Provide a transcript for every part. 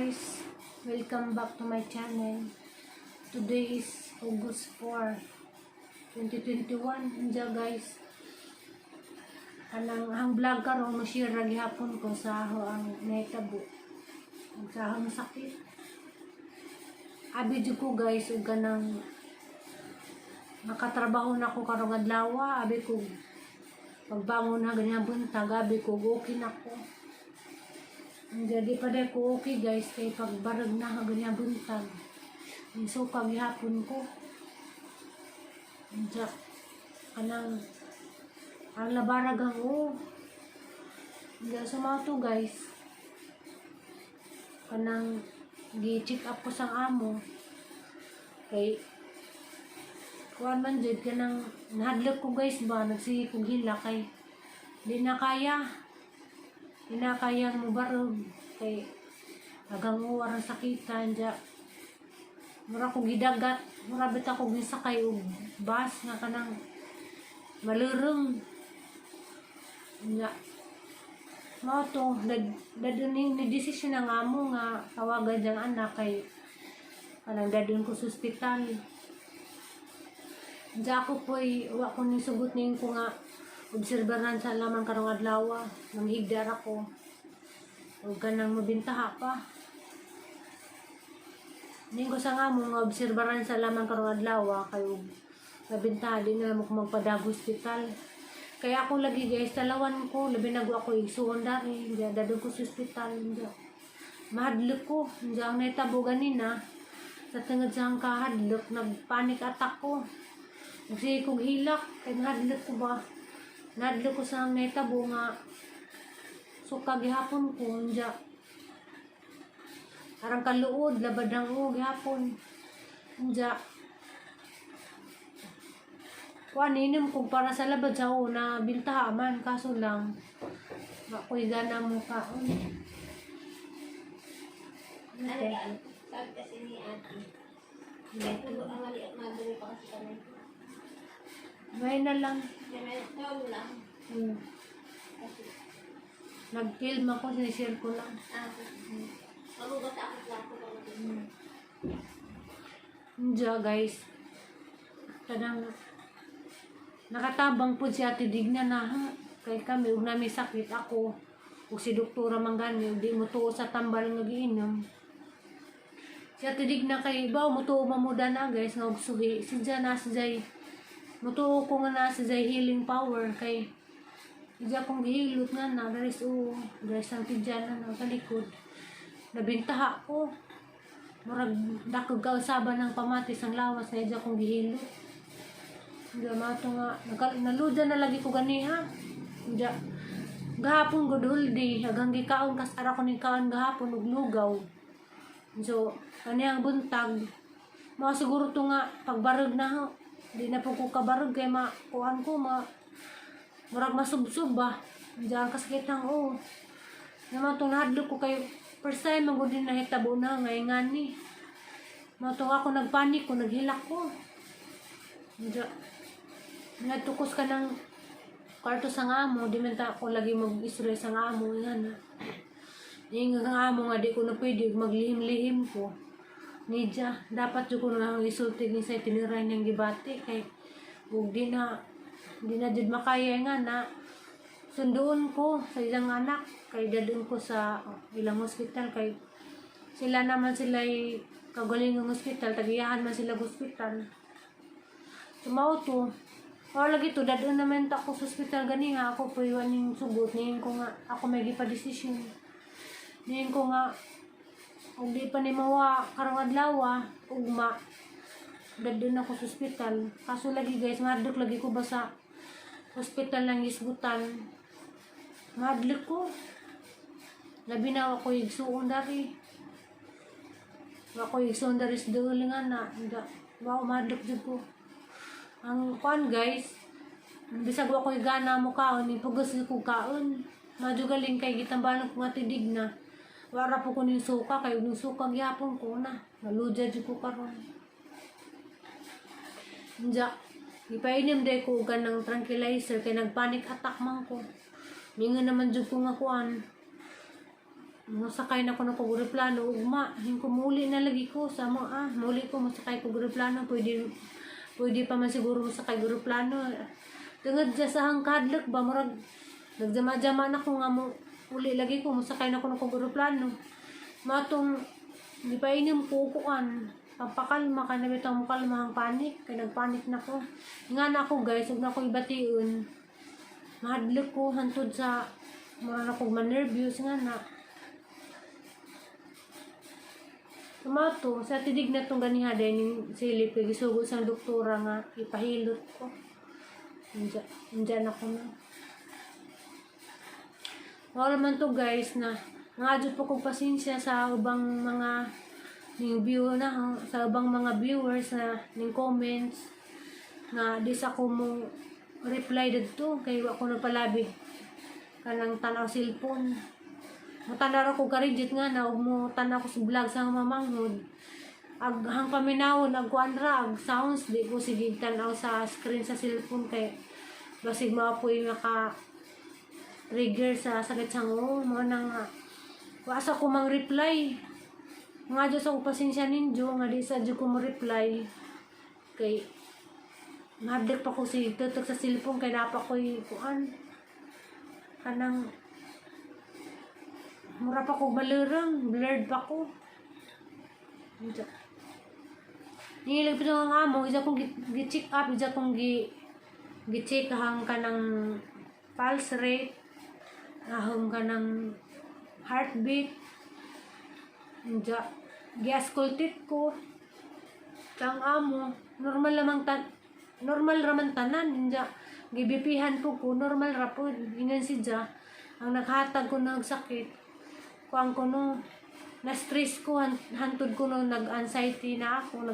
guys, welcome back to my channel. Today is August 4, 2021. Inja guys, ang vlog karon mo share ra gihapon ko sa ang naitabo. Sa ang sakit. Abi jud ko guys ug kanang nakatrabaho na ko karong adlaw, abi ko pagbangon na ganyan buntag, abi ko okay na ko. Jadi pada ko okay guys, kay pagbarag na ganyan buntag. So paghapon ko. Diya, kanang ang labarag ang Diya sumato guys. Kanang gi-check up ko sang amo. Kay kuan man jud kanang nahadlok ko guys ba, nagsige kog hila kay di na kaya. Inakayang mo barog kay agang uwar ang sakitan dya. Mura ko gidagat, mura bita ko gisakay og bus nga kanang malurong. Nya mao to dadun ni desisyon ng amo nga tawagan jang anak kay kanang dadun ko sa ospital. Dya ako po'y wa ko ni sugot ning ko nga obserbaran sa laman karong adlaw, nanghigdar ako. O ganang mabintaha pa. Ning ko sa nga mo nga obserbaran sa laman karong adlaw, kayo mabintaha din na mo magpadag hospital. Kaya ako lagi guys, talawan ko, labi nagwa ako igsuon dari, dadon ko sa hospital. Mahadlok ko, ang naitabo ganina, sa tungod sa kahadlok, nagpanic attack ko. Nagsige kog hilak, kaya mahadlok ko ba? Nadlo ko sa netabo nga suka gihapon ko nja. Karang kaluod labadang gihapon. Nja. Kuan inom ko para sa labad sa na bintaha man kaso lang ako'y gana mo kaon. Okay. Sabi kasi ni ate. Ito ang mali at madali pa kasi kami. May na lang. Ito lang. Nag-film ako, sinishare ko lang. Malugat ako plato ko. Diya guys. Kadang nakatabang po si Ate Digna na ha. Kaya kami, huwag namin sakit ako. O si Doktora Manggani, hindi mo tuo sa tambal nga giinom. Si Ate Digna kay iba, mo tuo mamuda na guys. Nga sugi. Si Diya na si Jay. Mutuo ko nga na sa healing power kay diya kong gihilot nga na dari sang tidyan na sa likod nabintaha ko murag dakog kausaban ng pamatis ang lawas na diya kong gihilot diya mato nga naluda na lagi ko ganiha diya gahapon good whole day hagang gikaon kas ara ko ning kaon gahapon ug lugaw so kaniyang buntag mao siguro to nga pagbarog na ho. Di na po ko kabarog kay kuan ko murag masubsob ba. Diyan kasakit ng naman itong nahadlok ko kay first time ang din nahitabo na ngayon ni. Matong ako nagpanik ko, naghilak ko. Diyan. Natukos ka ng kwarto sa ngamo, di man ta ako lagi mag-isure sa ngamo. Yan. Yung ngamo nga di ko na pwede maglihim-lihim ko. Nidya, dapat yung ko na isulti ni sa itiniray niyang gibati kay huwag di na jud makaya nga na sunduon ko sa ilang anak kay dadun ko sa ilang hospital kay sila naman sila'y kagaling ng hospital, tagiyahan man sila hospital. Sumao to, lagi to, dadun naman ako sa hospital gani nga ako po iwan yung sugot, nihin ko nga ako may gipa-desisyon. Nihin ko nga kung di pa ni mawa karong adlaw ugma dadun ako sa ospital kaso lagi guys madlok lagi ko ba sa ospital ng isgutan madlok ko labi na ako igsuon dari sa dulingan na wow madlok jud ko ang kuan guys bisag ako igana mo kaon ipugas ko kaon madugaling kay gitambalan ko nga tidig na wala po ko ng suka, kayo ng suka gyapon ko na. Naludya dyan ko karon. Diya, ipainim day ko ka ng tranquilizer, kaya nagpanic attack man ko. Mingo naman dyan ko nga kuan. Masakay na ko na kog eroplano ugma, hingko muli na lagi ko sa mo muli ko masakay kog eroplano, pwede pa man siguro masakay kog eroplano. Tungod sa hangkadlek ba murag nagjama-jama na ko nga mo uli lagi ko masakay na ko na kog eroplano. Matong di pa inom ko kuan pampakalma kay nabitaw mo kalma ang panik kay nagpanik na ko. Nga na ako guys, ug na ko ibation. Mahadlok ko hantod sa mura na kog ma-nervous nga na. Tumato, sa tidig na itong ganiha din yung silip, kaya gisugod sa doktora nga, ipahilot ko. Diyan ako na. Wala man to guys na, nangadyo po kong pasensya sa ubang mga sa ubang mga viewers na ng comments na di sa ko mo reply dito, kaya ako napalabi kanang tanaw cellphone. Matanda ko karigit nga na mo tanaw ko sa vlog sa mamanghod. Aghang paminawon agkuan ra ag sounds di ko sige tanaw sa screen sa cellphone kay basig maapoy maka trigger sa sakit sa ngo mo nang wasa ko mang reply. Nga Diyos ako pasensya ninyo nga di sa Diyos ko mo reply kay madek pa ko si tutok sa cellphone kay napa ko kuan kanang mura pa ko balurang, blurred pa ko. Nilag pa nga mo, isa kong gi-check up, isa kong gi-check hang ka ng pulse rate, hang ka ng heartbeat, gi-auscultate ko. Kang amo, normal raman tanan, gibipihan ko, normal rapod, inan si Ja, ang naghatag ko ng sakit. Kuang ko no, na-stress ko, hantod ko no, nag-anxiety na ako,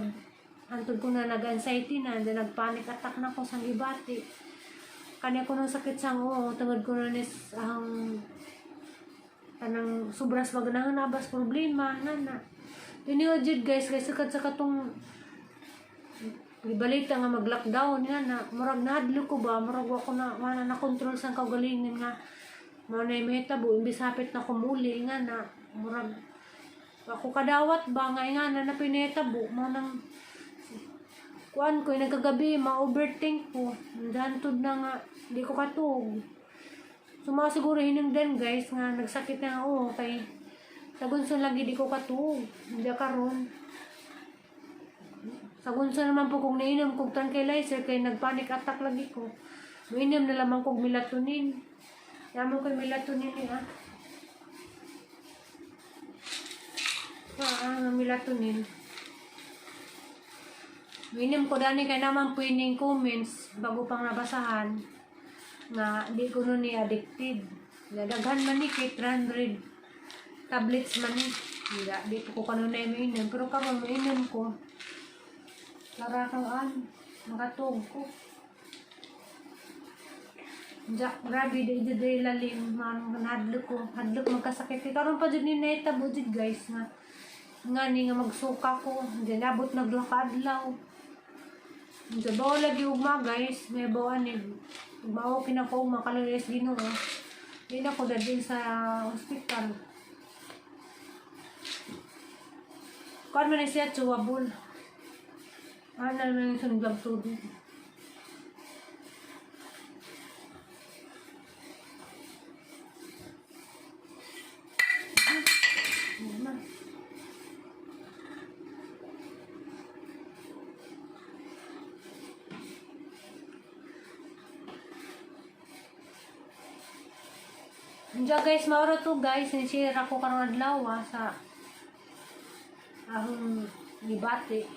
hantod ko na nag-anxiety na, nag-panic attack na ako sa gibati. Kanya ko nang sakit sa ngo, tungod ko na nis, tanang sobras maganahan nabas problema, nana. Yun jud guys, sakat sa katong, ibalita nga mag-lockdown, na, murag nahadlo ko ba, murag ako na control sa kaugalingan nga, mo na mahitabo imbis hapit na kumuli nga na murag ako kadawat ba nga na napinitabo mo nang kuan ko nagkagabi ma-overthink ko hantod na nga di ko katug siguro hinungdan guys nga nagsakit na ako kay sagunson lagi di ko katug hindi karon sagunson naman po kung nainom kog tranquilizer kay nagpanic attack lagi ko mainom na lamang kog melatonin. Yaman ko yung melatonin niya. Melatonin. Minim ko dani kay naman pwedeng comments bago pang nabasahan na di ko nun ni addicted. Daghan man ni kay 300 tablets man ni. Di ko kanunay mainom. Pero kapag mainom ko, para makatog ko. Grabe day lalim man hadlok ko hadlok magkasakit karon pa jud ni naitabo jud guys nga ni nga magsuka ko di nabot nagduha ka adlaw sa bawo lagi ugma guys may bawaan ni bawo kinako makalulis Ginoo di na ko dadin sa hospital kon man siya chewable ana man yung vlog tubig. Diyan guys, mauro to guys, sinishare ako karong adlaw sa ahong gibati.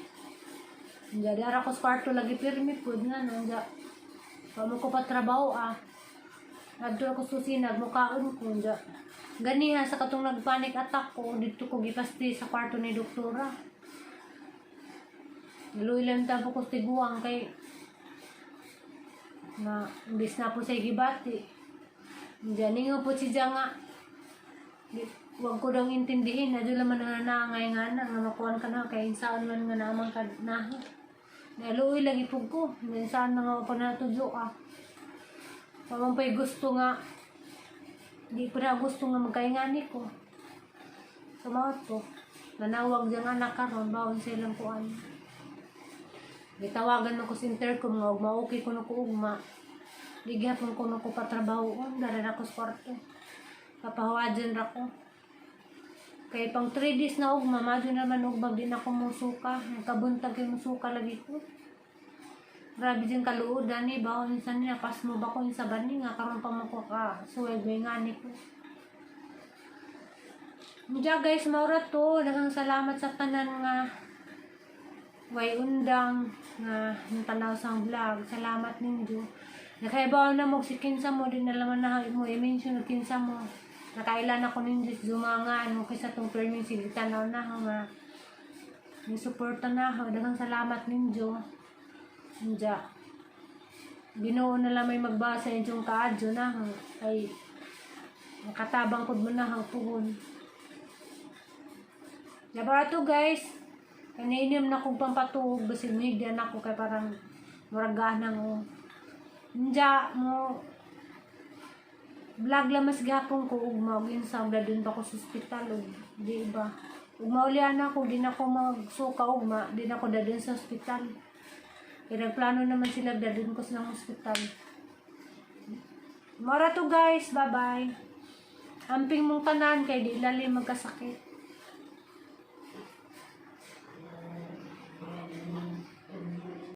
Diyan dara ko sa kwarto lagi pirmi pud nga nang pamo ko pa trabaho Adto ako susinag mukaon ko diyan. Ganiha sa katong nagpanic attack ko dito ko gipasti sa kwarto ni doktora. Luilan ta ko tiguang kay na imbis na po sa gibati. Diyan nga po siya nga. Huwag ko daw intindihin. Nadyo naman na nangangay nga na. Nga makuhan ka na. Kaya saan man nga naman ka na. Naluoy lagi po ko. Saan na nga pa natudyo Pamang pa'y gusto nga. Di pa na gusto nga magkaingani ko. Sumawat ko. Nanawag diyang anak karon bawon silang kuan. Gitawagan man ko sa intercom nga ug maokay ko na ko ugma. Ligapon ko na ko patrabaho dara na ko sa kwarto. Kapahawadyan ra ko. Kay pang 3 days na ugma, madyo naman ugma din ako musuka. Nagkabuntag yung musuka lagi ko. Grabe din kaluodan ni bawon minsan niya pas mo ba ko sa bani nga karon pa mo ko ka suweg may ngani ko. Diya guys, maura to. Daghang salamat sa tanan nga way undang nga tanaw sa vlog. Salamat ninyo. Nakaibaw na mo si kinsa mo din nalaman na mo i-mention na kinsa mo. Nakailan ako ninyo zumangan mo kaysa tong perming sige tanaw na nga. Ni suporta na ako. Daghang salamat ninyo. Diya. Ginoo na lang may magbasa yung kaadyo na ay nakatabang ko mo na puhon. Diba ito guys, kanainim na kong pampatuog, basig media na ko kay parang muragahan ko. Diya mo, vlog lang mas gapong ko, ugma, ug insang dadun pa ko sa hospital, di ba? Ugma ulian ako, di na ko magsuka ugma, di na ko dadun sa hospital. Kaya nagplano naman sila dadun ko sa hospital. Mara to guys, bye bye. Amping mong tanan kay di lalim magkasakit.